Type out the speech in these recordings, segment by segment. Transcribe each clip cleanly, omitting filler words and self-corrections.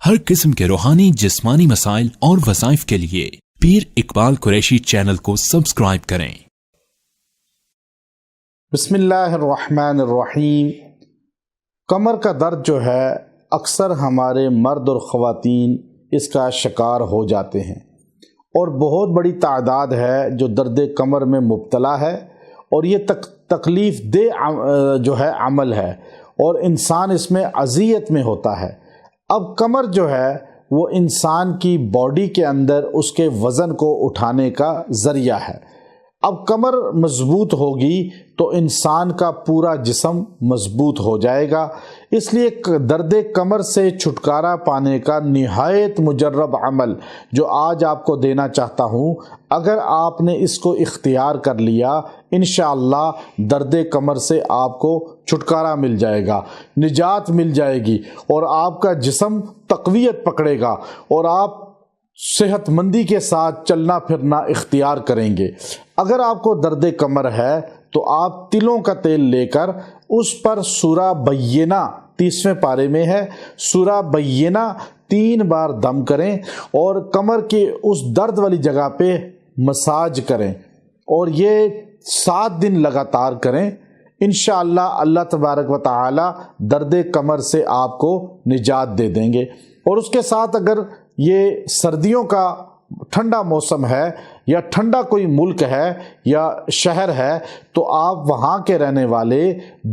ہر قسم کے روحانی جسمانی مسائل اور وظائف کے لیے پیر اقبال قریشی چینل کو سبسکرائب کریں۔ بسم اللہ الرحمن الرحیم۔ کمر کا درد جو ہے اکثر ہمارے مرد اور خواتین اس کا شکار ہو جاتے ہیں، اور بہت بڑی تعداد ہے جو درد کمر میں مبتلا ہے، اور یہ تکلیف دہ جو ہے عمل ہے، اور انسان اس میں اذیت میں ہوتا ہے۔ اب کمر جو ہے وہ انسان کی باڈی کے اندر اس کے وزن کو اٹھانے کا ذریعہ ہے۔ اب کمر مضبوط ہوگی تو انسان کا پورا جسم مضبوط ہو جائے گا۔ اس لیے درد کمر سے چھٹکارا پانے کا نہایت مجرب عمل جو آج آپ کو دینا چاہتا ہوں، اگر آپ نے اس کو اختیار کر لیا، انشاءاللہ درد کمر سے آپ کو چھٹکارا مل جائے گا، نجات مل جائے گی، اور آپ کا جسم تقویت پکڑے گا، اور آپ صحت مندی کے ساتھ چلنا پھرنا اختیار کریں گے۔ اگر آپ کو درد کمر ہے تو آپ تلوں کا تیل لے کر اس پر سورہ بینہ 30ویں پارے میں ہے، سورہ بینہ 3 بار دم کریں اور کمر کے اس درد والی جگہ پہ مساج کریں، اور یہ 7 دن لگاتار کریں۔ انشاءاللہ اللہ تبارک و تعالی درد کمر سے آپ کو نجات دے دیں گے۔ اور اس کے ساتھ اگر یہ سردیوں کا ٹھنڈا موسم ہے یا ٹھنڈا کوئی ملک ہے یا شہر ہے تو آپ وہاں کے رہنے والے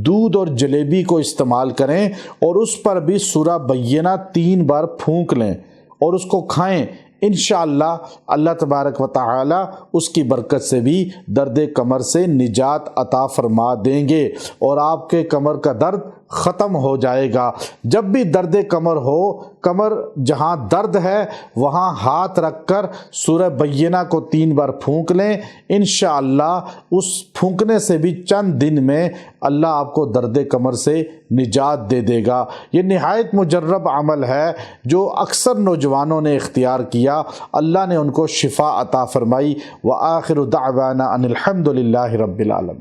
دودھ اور جلیبی کو استعمال کریں، اور اس پر بھی سورہ بینہ 3 بار پھونک لیں اور اس کو کھائیں۔ انشاءاللہ اللہ تبارک و تعالی اس کی برکت سے بھی درد کمر سے نجات عطا فرما دیں گے، اور آپ کے کمر کا درد ختم ہو جائے گا۔ جب بھی درد کمر ہو، کمر جہاں درد ہے وہاں ہاتھ رکھ کر سورہ بینہ کو 3 بار پھونک لیں۔ انشاءاللہ اس پھونکنے سے بھی چند دن میں اللہ آپ کو درد کمر سے نجات دے دے گا۔ یہ نہایت مجرب عمل ہے جو اکثر نوجوانوں نے اختیار کیا، اللہ نے ان کو شفا عطا فرمائی۔ وآخر دعوانا ان الحمد للہ رب العالمین۔